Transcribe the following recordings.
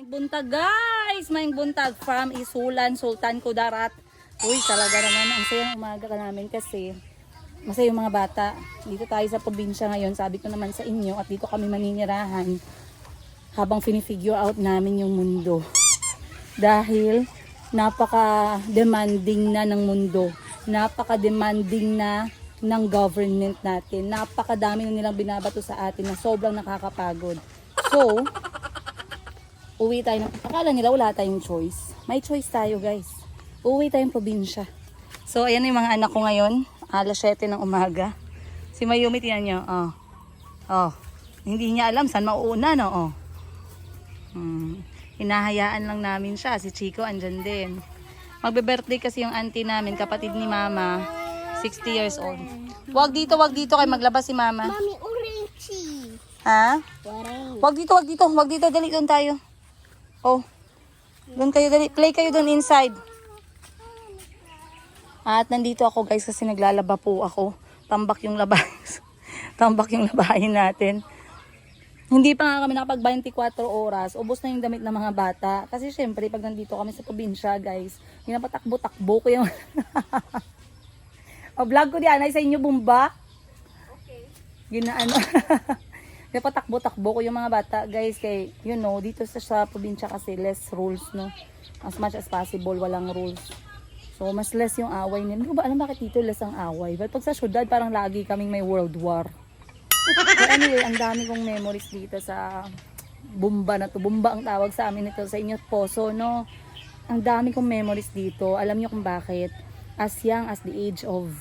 Buntag guys, maing buntag from Isulan, Sultan Kudarat. Uy, talaga naman ang sayang umaga ka namin kasi masaya yung mga bata. Dito tayo sa probinsya ngayon, sabi ko naman sa inyo at dito kami maninirahan habang finifigure out namin yung mundo. Dahil napaka-demanding na ng mundo, napaka-demanding na ng government natin, napakadami na nilang binabato sa atin na sobrang nakakapagod. So, uwi tayo ng, akala nila wala tayong choice. May choice tayo guys. Uwi tayong probinsya. So ayan yung mga anak ko ngayon. Alas 7 ng umaga. Si Mayumi, tinan nyo. Oh. Hindi niya alam saan mauuna, no? Oh. Hinahayaan lang namin siya. Si Chico andyan din. Magbe-birthday kasi yung auntie namin, kapatid ni Mama. 60 years old. Wag dito kay maglabas si Mama. Mami, orange. Ha? Orange. Wag dito. Dali doon tayo. Oh. Doon kayo, dali. Play kayo doon inside. At nandito ako guys kasi naglalaba po ako. Tambak yung labahin. Tambak yung labahin natin. Hindi pa nga kami nakapag 24 oras. Ubos na yung damit ng mga bata. Kasi syempre pag nandito kami sa probinsya guys, ginapatakbo-takbo ko yung... O vlog ko diyan ay sa inyo bumba. Okay. Ginaano. Patakbo-takbo ko yung mga bata guys kay you know dito sa probinsya kasi less rules no, as much as possible walang rules, so mas less yung away nila. Hindi ko ba alam bakit dito less ang away, but pag sa syudad parang lagi kaming may world war. So anyway, ang dami kong memories dito sa Bumba na to. Bumba ang tawag sa amin nito, sa inyo Poso no. Ang dami kong memories dito. Alam niyo kung bakit? As young as the age of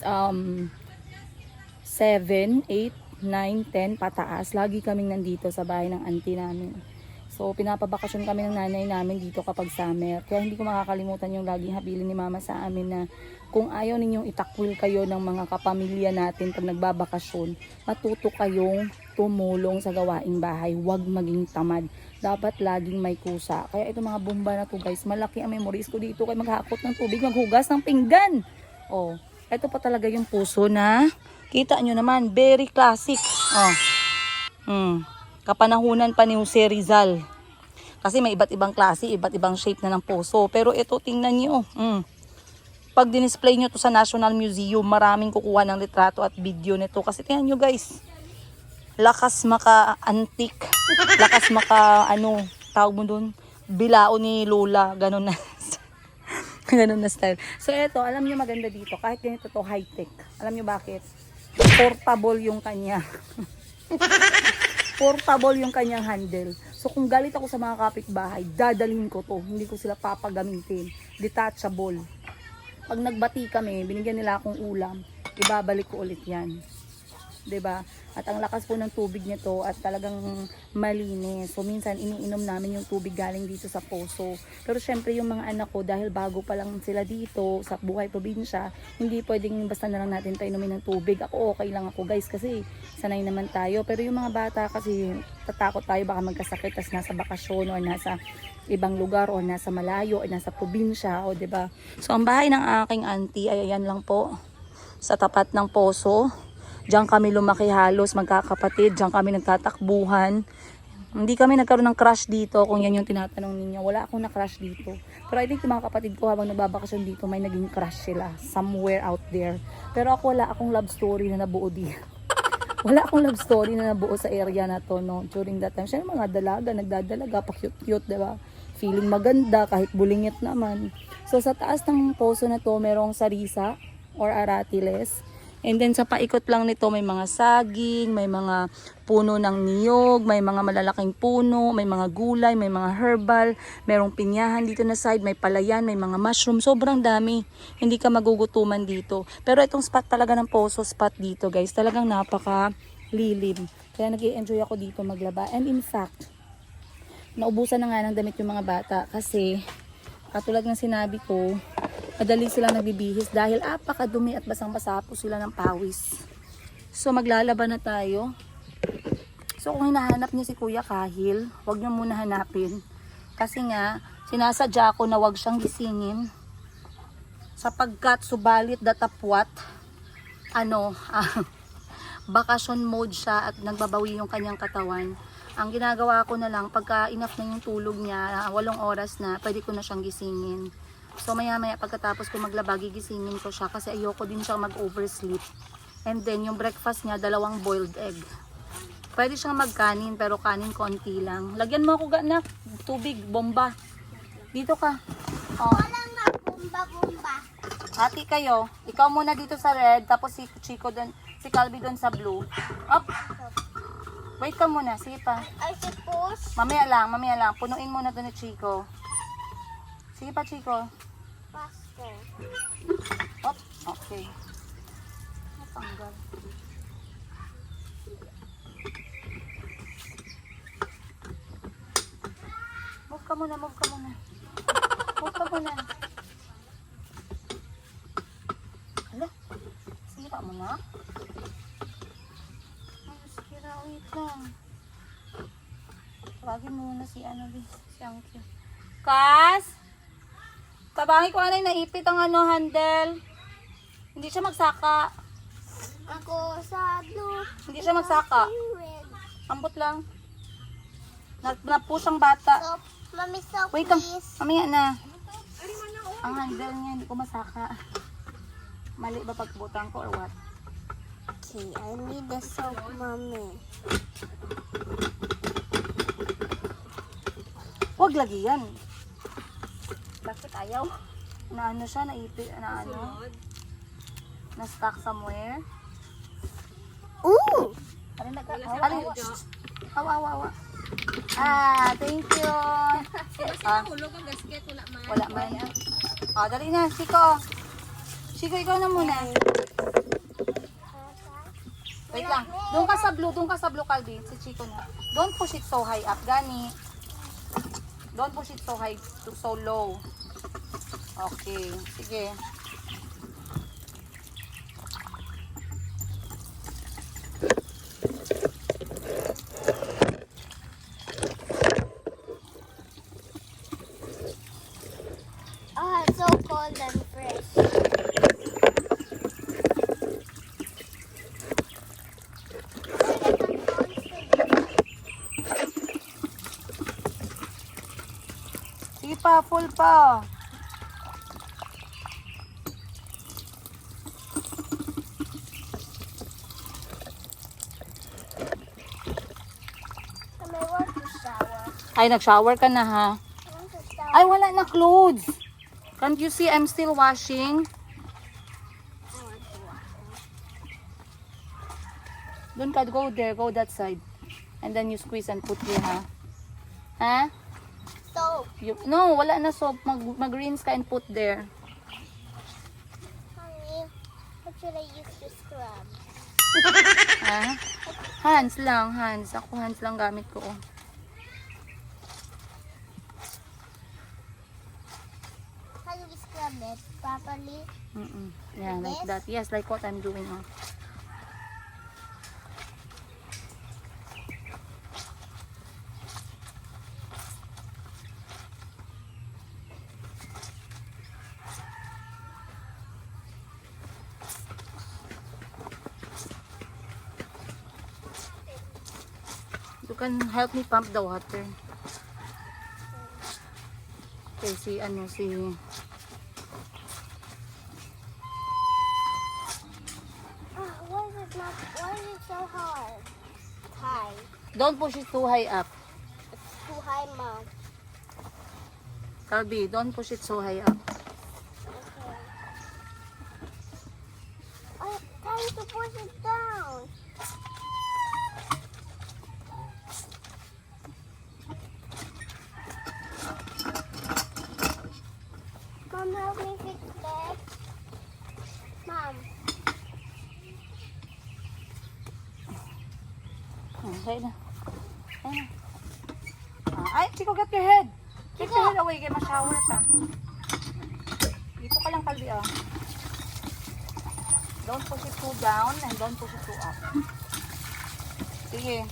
7, 8, 9, 10 pataas, lagi kaming nandito sa bahay ng auntie namin. So pinapabakasyon kami ng nanay namin dito kapag summer. Kaya hindi ko makakalimutan yung laging habilin ni Mama sa amin na kung ayaw ninyong itakwil kayo ng mga kapamilya natin pag nagbabakasyon, matuto kayong tumulong sa gawaing bahay. Huwag maging tamad. Dapat laging may kusa. Kaya itong mga bomba na to guys, malaki ang memories ko dito. Kaya maghakot ng tubig, maghugas ng pinggan. Oh, ito pa talaga yung puso na kita nyo naman, very classic. Kapanahunan pa ni Jose Rizal. Kasi may iba't ibang klase, iba't ibang shape na ng puso. Pero ito, tingnan nyo. Pag dinisplay nyo to sa National Museum, maraming kukuha ng litrato at video nito. Kasi tingnan nyo guys, lakas maka-antik. Lakas tawag mo dun, bilao ni Lola. Ganun na. Ganun na style. So ito, alam nyo maganda dito. Kahit ganito to, high-tech. Alam nyo bakit? Portable yung kanya. Portable yung kanyang handle. So kung galit ako sa mga kapitbahay, dadalhin ko to. Hindi ko sila papagamitin. Detachable. Pag nagbati kami, binigyan nila akong ulam, ibabalik ko ulit yan. 'Di ba? At ang lakas po ng tubig nito at talagang malinis. So minsan iniinom namin yung tubig galing dito sa poso. Pero syempre yung mga anak ko dahil bago pa lang sila dito sa buhay probinsya, hindi pwedeng basta na lang natin painumin ng tubig. Ako okay lang ako guys kasi sanay naman tayo. Pero yung mga bata kasi tatakot tayo baka magkasakit tas nasa bakasyon o nasa ibang lugar o nasa malayo o nasa probinsya o 'di ba? So ang bahay ng aking auntie ay ayan lang po sa tapat ng poso. Diyan kami lumaki halos magkakapatid, diyan kami nagtatakbuhan. Hindi kami nagkaroon ng crush dito kung yan yung tinatanong ninyo. Wala akong na-crush dito. Pero I think yung mga kapatid ko habang nagbabakasyon dito may naging crush sila somewhere out there. Pero ako wala akong love story na nabuo dito. Wala akong love story na nabuo sa area na to no during that time. Siya mga dalaga, nagdadalaga, pa cute-cute, diba? Feeling maganda kahit bulingit naman. So sa taas ng poso na to merong sarisa or aratiles. And then sa paikot lang nito may mga saging, may mga puno ng niyog, may mga malalaking puno, may mga gulay, may mga herbal, merong pinyahan dito na side, may palayan, may mga mushroom, sobrang dami. Hindi ka magugutuman dito. Pero itong spot talaga ng poso spot dito guys, talagang napaka lilim. Kaya nag-i-enjoy ako dito maglaba. And in fact, naubusan na nga ng damit yung mga bata kasi katulad ng sinabi ko, madali silang nagbibihis dahil apakadumi at basang-basa po sila ng pawis. So maglalaba na tayo. So kung hinahanap niyo si Kuya Kahil, wag niyo muna hanapin. Kasi nga, sinasadya ko na wag siyang gisingin. Sapagkat subalit datapwat, bakasyon mode siya at nagbabawi yung kanyang katawan. Ang ginagawa ko na lang, pagka enough na yung tulog niya, 8 oras na, pwede ko na siyang gisingin. So maya-maya pagkatapos ko maglaba, gigisingin ko siya kasi ayoko din siyang mag-oversleep. And then yung breakfast niya, 2 boiled egg. Pwede siyang magkanin, pero kanin konti lang. Lagyan mo ako ganak, tubig, bomba. Dito ka. Oh. Walang na bumba-bumba. Hati kayo. Ikaw muna dito sa red, tapos si Chico doon, si Calvi doon sa blue. Up. Wait ka muna, sige pa. I suppose. Mamaya lang. Punuin muna doon ni Chico. Sige pa, Chico. Faster. Op, okay. Natanggal. Move ka muna. Move ka muna. Hala, sira mo na? Ay, sira, wait lang. Tawagin mo muna si si Angkyo. Kas! Tabangin ko anay, naipit ang handle. Hindi siya magsaka. Ako sa blue. Hindi siya magsaka. Red. Ambot lang. Napusang bata. So, Mami, so Wait lang. please. Mamaya na. Ang handle niya, hindi ko masaka. Mali ba pagbutan ko or what? Okay, I need the soap, Mommy. Huwag lagi yan. Bakit ayaw? Na siya, naipit, na-stuck somewhere. Ooh! Awa. Thank you. Wala man. Dali na, Chico. Chico, ikaw na muna. Wait lang. Doon ka sa blue, Calvin. Si Chico na. Don't push it so high up, gani. Don't push it so high to so low. Okay, sige. Oh, it's so cold and fresh. Sige pa, full pa. I want to shower. Ay, nag-shower ka na ha. I want to shower. Ay, wala na clothes. Can't you see I'm still washing? I want to wash. Doon ka, go there, go that side. And then you squeeze and put here, ha? Ha? Soap. No, wala na soap. Mag-rinse ka and put there. Honey, what should I use to scrub? Ha? Hands lang, hands. Ako hands lang gamit ko. Oh. How do we scrub it properly? Yeah, like This? that. Yes, like what I'm doing. Oh. You can help me pump the water. Okay, si Why is it so hard? High. don't push it too high up. It's too high, Mom. Calvi, don't push it so high up. Okay. Oh, time to push it down. Mom, help me fix this. Mom. Okay na. Okay na. Ay, Chico, get your head. Get your head away, kaya ma-shower ka. Dito ka lang, Calvi, ah. Don't push it too down and don't push it too up. Sige.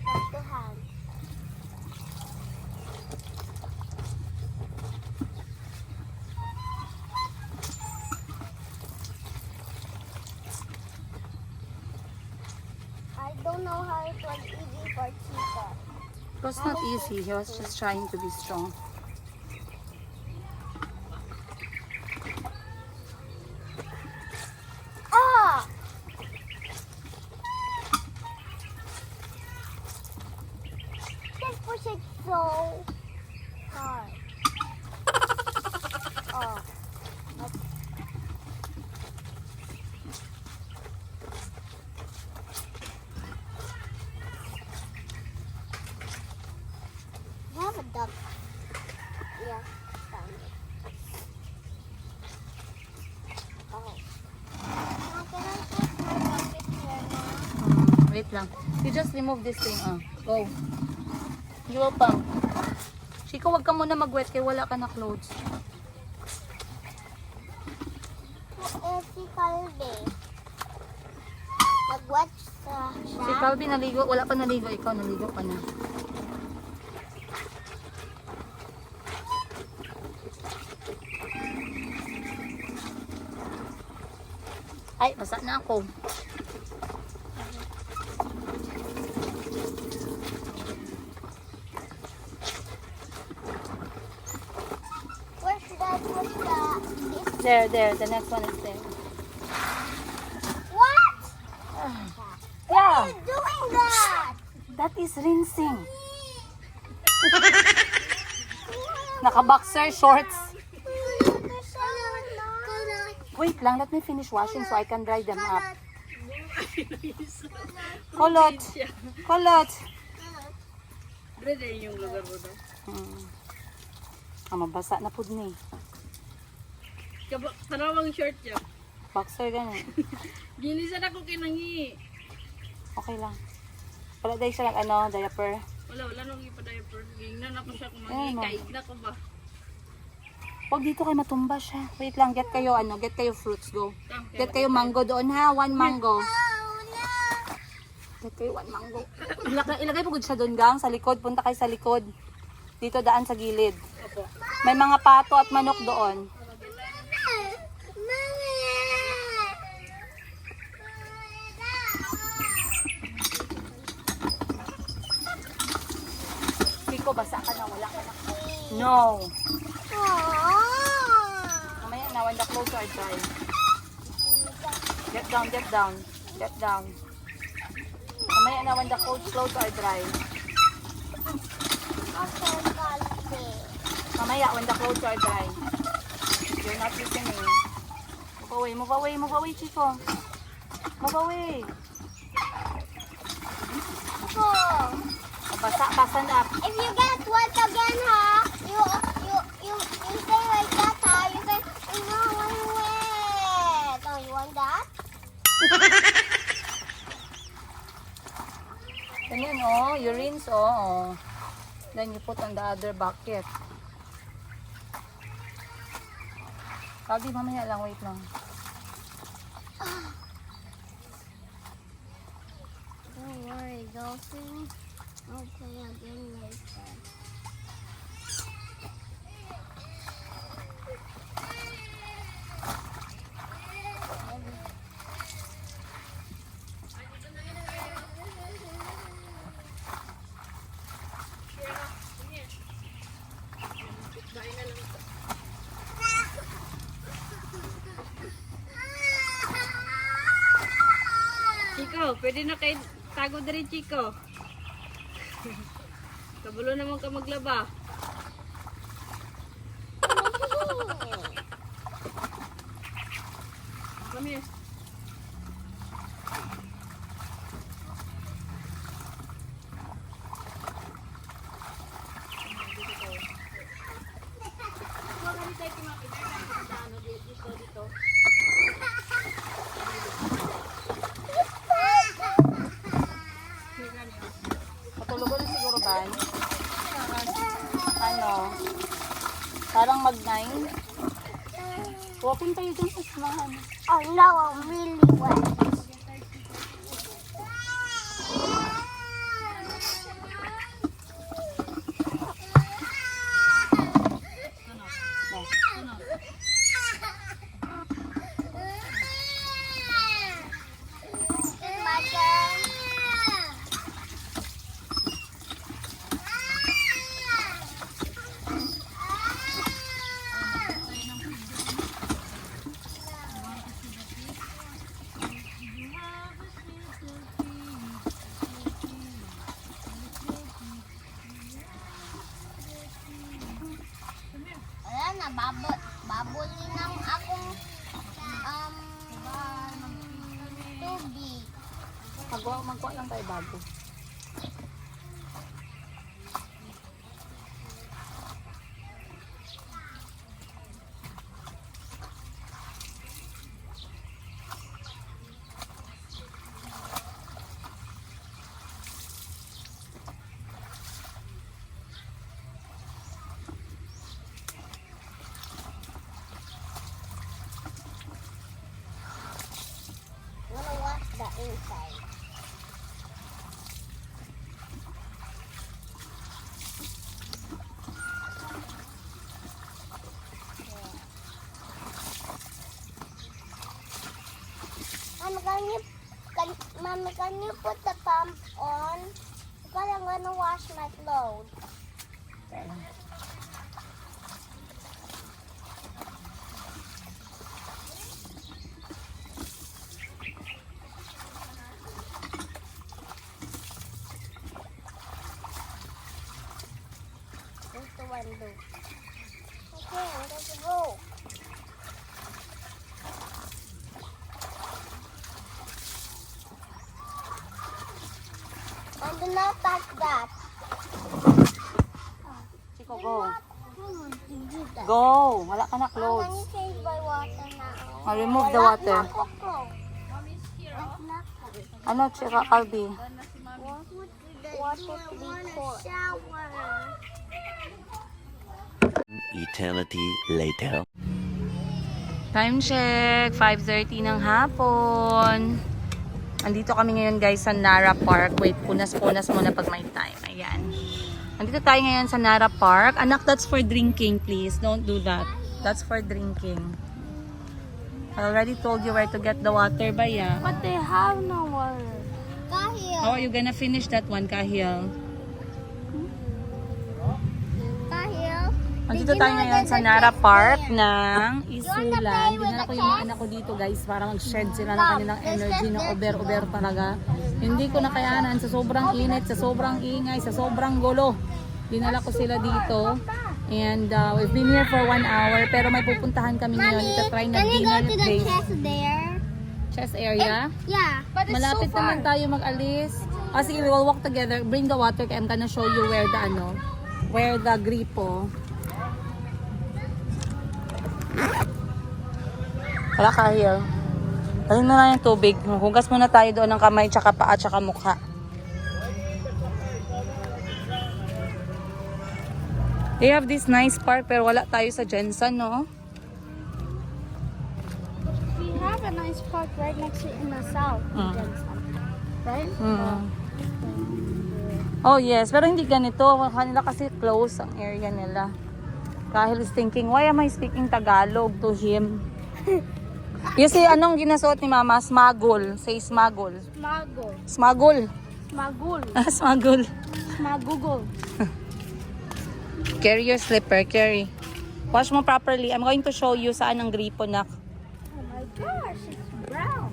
That's the hand. I don't know how it was It was not easy. He was just trying to be strong. Ah! Just push it so hard. Oh. You have a duck. Yeah, found it. Oh. Now, can I put my bucket here now? Wait lang. You just remove this thing. Go. You pang. Chico, wag ka muna mag-wet kaya wala ka na clothes. Si Calvi. Nag-watch Si siya. Calvin naligo. Wala pa naligo. Ikaw naligo ka na. Ay, basa na ako. Where should I put this? There. The next one is there. What? Why Yeah, are you doing that? that is rinsing. Naka-boxer shorts. Wait lang, let me finish washing so I can dry them up. Kulot. Kulot. Brother yung lugar mo daw. Mabasa na pud ni. Tarawang short niya. Boxer ganun. Ginisan ako kinangi. Okay lang. Wala dahil siya ng diaper. Wala nang ipa-diaper. Gingnan ako siya kung Ayan, mangi. Kaig na ko ba? Huwag dito kayo matumba siya. Wait lang, get kayo fruits, go. Get kayo mango doon ha, 1 mango. Get kayo 1 mango. Ilagay po siya doon gang, sa likod. Punta kayo sa likod. Dito daan sa gilid. Opo. May mga pato at manok doon. Kiko, basa ka na, wala ka na. No. Mamaya na, when the clothes are dry. Get down. Mamaya na, when the clothes are dry. Mamaya, when the clothes are dry. You're not listening. Move away, Chico. Move away. Basa, fasten up. If you get wet again, ha, you say like that, ha. You say, no, I'm wet. Oh, you want that? Ganyan, oh. You rinse, oh. Then you put on the other bucket. Sabi, mamaya lang, wait lang. Don't worry, Dolphin. I'll play again later. Chico, pwede na kayo tago na rin, Chico. Kabulo naman ka maglaba. Kami. Matulog ulit siguro ba? Parang mag-9. Walking tayo dun sa samahan. Oh, now I'm really wet. My turn. na babuli ng akong tubig. Magkuha lang tayo bago. I'm gonna wash the inside. Mommy, can you put the pump on? Because I'm gonna wash my clothes. Where's the window? Okay, let's go. And do not touch that. Chico, go. Go. Go! Wala ka na Can clothes. you change my water now? I'll remove the water. Wala na ako clothes. Wala ko. Ano, Chika, Albi? What would be for? Shower. Eternity later. Time check, 5:30 ng hapon. Andito kami ngayon guys sa Nara Park. Wait, punas-punas muna pag may time. Ayan. Andito tayo ngayon sa Nara Park. Anak, that's for drinking, please. Don't do that. That's for drinking. I already told you where to get the water, Baya. But they have no water. Kahil. How are you gonna finish that one, Kahil? Kahil. Andito tayo ngayon sa Nara Park ng Isulan. Dinala ko yung mga anak ko dito guys para mag-shed sila ng kanilang energy na over-over talaga. Hindi ko nakayanan sa sobrang init, sa sobrang ingay, sa sobrang gulo. Dinala ko sila dito. And we've been here for 1 hour pero may pupuntahan kami ngayon. Ito try na Can you go dinner to the place. chest there? Chest area. Yeah. But Malapit naman tayo mag-alis. Sige, we will walk together. Bring the water kaya I'm gonna show you where the where the gripo. Wala Kahil. Ayun na lang yung tubig. Hugas muna tayo doon ng kamay, tsaka paa, tsaka mukha. They have this nice park pero wala tayo sa Jensen, no? We have a nice park right next to in the south. Right? Oh yes, pero hindi ganito. Kanila kasi close ang area nila. Kahil is thinking, why am I speaking Tagalog to him? You see, anong ginasuot ni Mama? Smagol. Say smagol. Smagol. Smagol. Smagul. Smagol. Smagugol. Carry your slipper, carry. Wash mo properly. I'm going to show you saan ang gripo na. Oh my gosh, it's brown.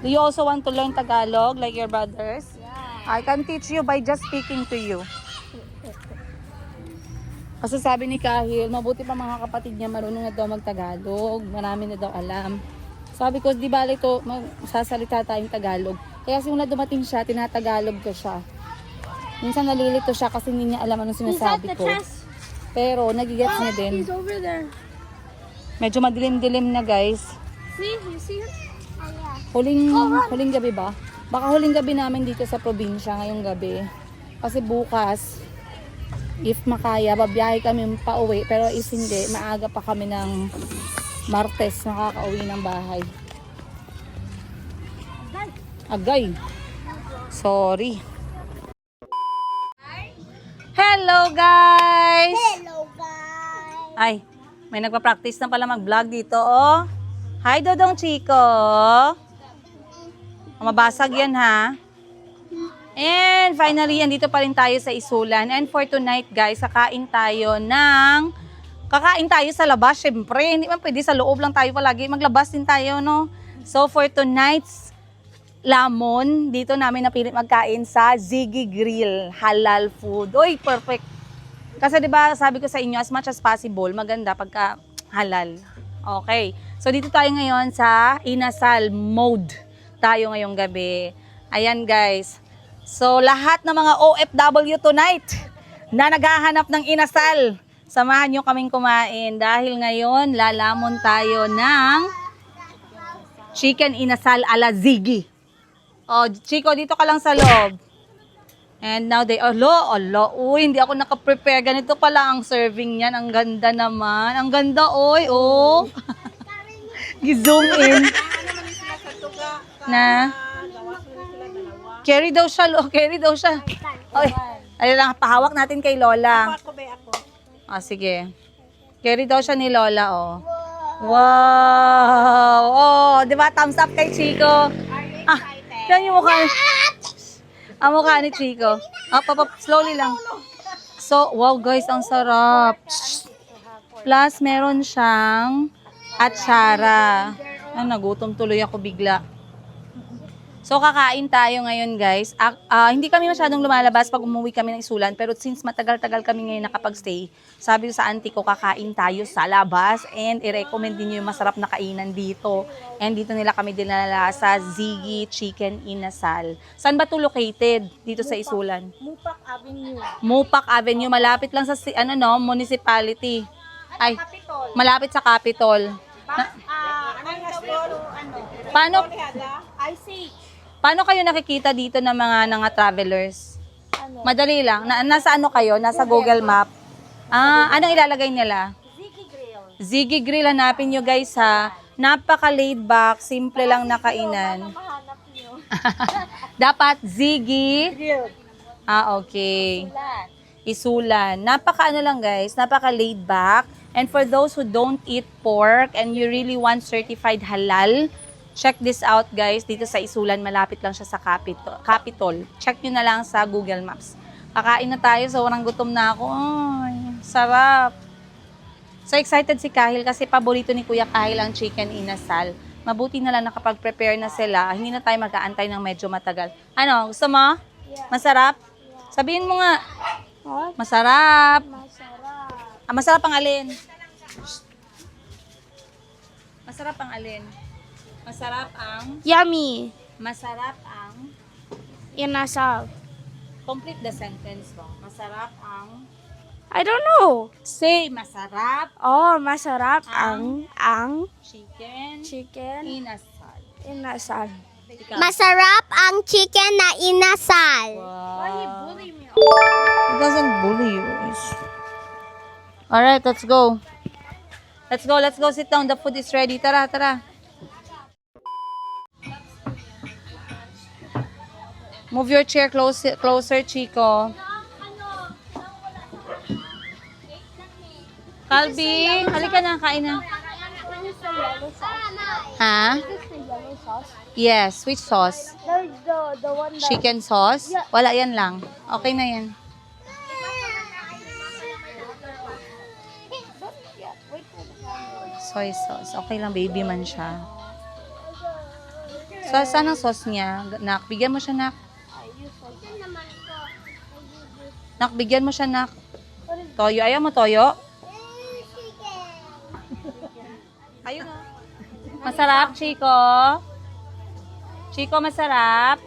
Do you also want to learn Tagalog like your brothers? Yeah. I can teach you by just speaking to you. Kasi sabi ni Kahil, mabuti pa mga kapatid niya marunong na daw mag-Tagalog. Marami na daw alam. Sabi ko, di bale to, sasalita tayong Tagalog. Kaya simula dumating siya, tinatagalog ko siya. Minsan nalilito siya kasi hindi niya alam anong sinasabi ko. Pero nagigets niya din. He's over there. Medyo madilim-dilim na guys. See? You see him? Oh yeah. Huling gabi ba? Baka huling gabi namin dito sa probinsya ngayong gabi. Kasi bukas, if makaya, babiyahe kami pa uwi. Pero if hindi, maaga pa kami ng Martes nakakauwi ng bahay. Agay. Sorry. Hello guys! Hello guys. Ay, may nagpa-practice na pala mag-vlog dito, oh. Hi, Dodong Chico. Mabasag yan, ha? And finally, andito pa rin tayo sa Isulan. And for tonight, guys, kakain tayo sa labas, syempre. Hindi man pwede sa loob lang tayo palagi. Maglabas din tayo, no? So, for tonight's lamon, dito namin napilit magkain sa Ziggy Grill. Halal food. Uy, perfect. Kasi 'di ba sabi ko sa inyo, as much as possible, maganda pagka halal. Okay. So dito tayo ngayon sa inasal mode. Tayo ngayong gabi. Ayan guys. So lahat ng mga OFW tonight na naghahanap ng inasal, samahan nyo kaming kumain dahil ngayon lalamon tayo ng chicken inasal ala Ziggy. Oh, Chico, dito ka lang sa loob. And now they, uy, hindi ako nakaprepare. Ganito pala ang serving niyan. Ang ganda naman. Ang ganda, oy, oh. Gi-zoom in. Na? Carry daw siya, carry daw siya. Oy, ayun lang, pahawak natin kay Lola. Ah, sige. Carry daw siya ni Lola, oh. Wow! Oh, di ba? Thumbs up kay Chico. Ah, yan yung mukha. Ang mukha ni Chico. Slowly lang. So, wow guys, ang sarap. Plus, meron siyang atsara. Ay, nagutom tuloy ako bigla. So, kakain tayo ngayon guys. Hindi kami masyadong lumalabas pag umuwi kami ng Isulan. Pero since matagal-tagal kami ngayon nakapag-stay, sabi ko sa auntie ko, kakain tayo sa labas. And i-recommend din nyo yung masarap na kainan dito. And dito nila kami dinala sa Ziggy Chicken Inasal. Saan ba ito located? Dito sa Isulan? Mupak Avenue. Mupak Avenue. Malapit lang sa municipality. Ay, malapit sa Capitol. Paano? Paano kayo nakikita dito ng mga travelers? Madali lang. Nasa ano kayo? Nasa Google Map. Anong ilalagay nila? Ziggy Grill. Ziggy Grill. Hanapin nyo guys ha. Napaka-laid back. Simple lang na kainan. Mahanap niyo. Dapat Ziggy. Grill. Okay. Isulan. Napaka-ano lang guys. Napaka-laid back. And for those who don't eat pork and you really want certified halal, check this out guys. Dito sa Isulan, malapit lang siya sa Capitol. Check nyo na lang sa Google Maps. Kakain na tayo, sobrang gutom na ako. Ay, sarap. So excited si Kahil kasi paborito ni Kuya Kahil ang chicken inasal. Mabuti na lang nakapag-prepare na sila. Hindi na tayo mag-aantay ng medyo matagal. Ano, gusto mo? Yeah. Masarap? Sabihin mo nga. What? Masarap. Masarap. Masarap ang alin? Masarap ang alin? Masarap ang... Yummy. Masarap ang... Inasal. Complete the sentence mo. Masarap ang... I don't know. Say, masarap Oh, masarap Ang- ang chicken chicken inasal. inasal. Ikaw. Masarap ang chicken na inasal. Wow. It doesn't bully you. Alright, let's go. Let's go sit down. The food is ready. Tara, tara. Move your chair closer, Chico. Calby, halika na, kain na. Ha? Yes, which sauce? There's the one that... Chicken sauce? Wala, yan lang. Okay na yan. Soy sauce. Okay lang, baby man siya. So, saan ang sauce niya? Nak, bigyan mo siya, Nak. Nak, bigyan mo siya, Nak. Toyo. Ayaw mo toyo? Ayun na. Masarap, Chico. Chico, masarap.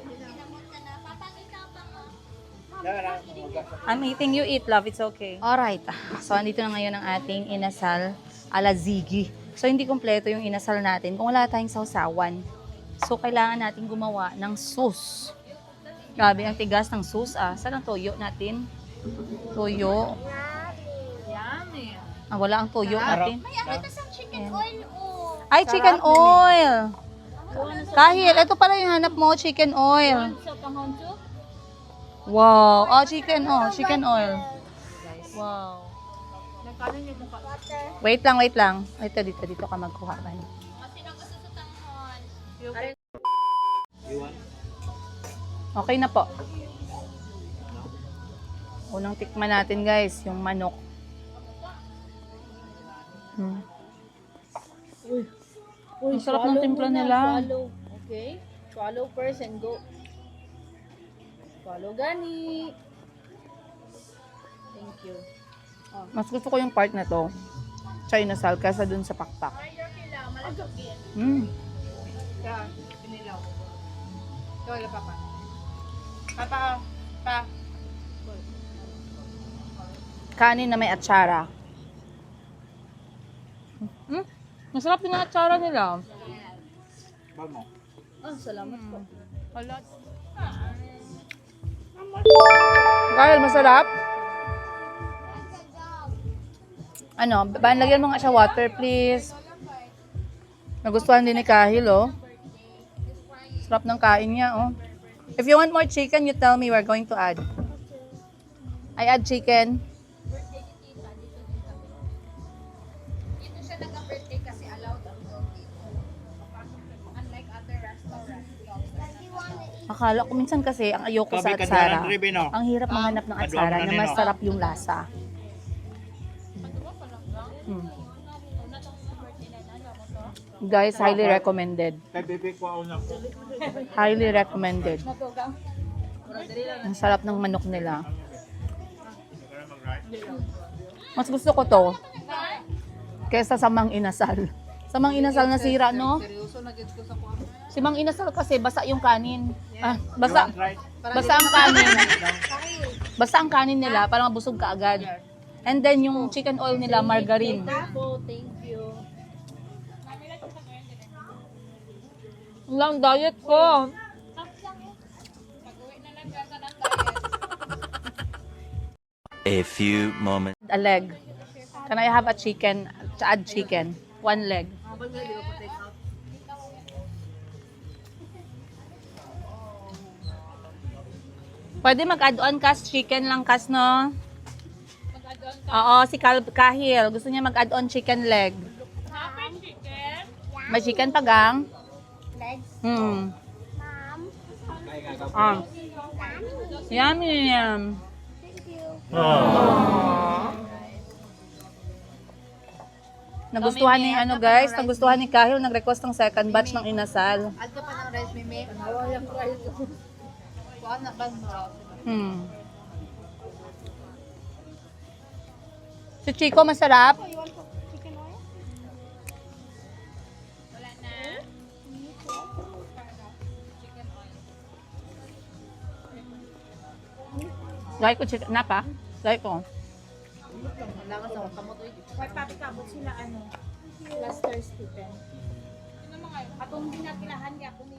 I'm eating, you eat, love. It's okay. Alright. So, andito na ngayon ang ating inasal ala Ziggy. So, hindi kompleto yung inasal natin kung wala tayong sausawan. So, kailangan natin gumawa ng sauce. Grabe, ang tigas ng sauce, Saan ang toyo natin? Toyo. Wala ang toyo natin. chicken oil. Ay, chicken oil. Kahil, ito pala yung hanap mo, chicken oil. Wow. Oh, chicken oil. Wow. Wait lang. Dito ka magkuha ba? Okay na po. Unang tikman natin guys, yung manok. Ang sarap ng timpla nila. Okay? Swallow first and go. Swallow gani. Thank you. Mas gusto ko yung part na to. China sal kaysa dun sa pakpak. Mm. Kanin na may atsara. Masarap din ang atsara nila. Salamat po. Kyle, masarap? Ano, lagyan mo nga siya water, please. Nagustuhan din ni Kahil, oh. Sarap ng kain niya, oh. If you want more chicken, you tell me, we're going to add. I add chicken. Dito siya nag-birthday kasi allowed ang dog dito. Unlike other restaurants. Akala ko minsan kasi ang ayoko sa atsara. Ang hirap manghanap ng atsara na masarap yung lasa. Guys, highly recommended. Highly recommended. Ang sarap ng manok nila. Mas gusto ko to kaysa sa Mang Inasal. Sa Mang Inasal nasira, no? Si Mang Inasal kasi basa yung kanin. Basa ang kanin. Basa ang kanin nila, parang busog ka agad. And then yung chicken oil nila, margarine. Thank you. Ang lang diet ko. A few moments. A leg. Can I have a chicken? Add chicken. One leg. Pwede mag-add-on kas chicken lang kas, no? Oo, si Kahil. Gusto niya mag-add-on chicken leg. May chicken pagang? Legs. Hmm. Mom. Yummy. Thank you. Nagustuhan ni guys, nagustuhan ni Kahil, nag-request ng second batch ng inasal. Add ka pa ng rice, Mimi. Nawala yung rice. Kuha na ba mo? Si Chico, masarap? You want chicken oil? Wala na. Like ko chicken, napa? Like ko. Wala ka sa kamotoy. May papikabot sila ano, last Thursday. Atong dinatilahan niya kung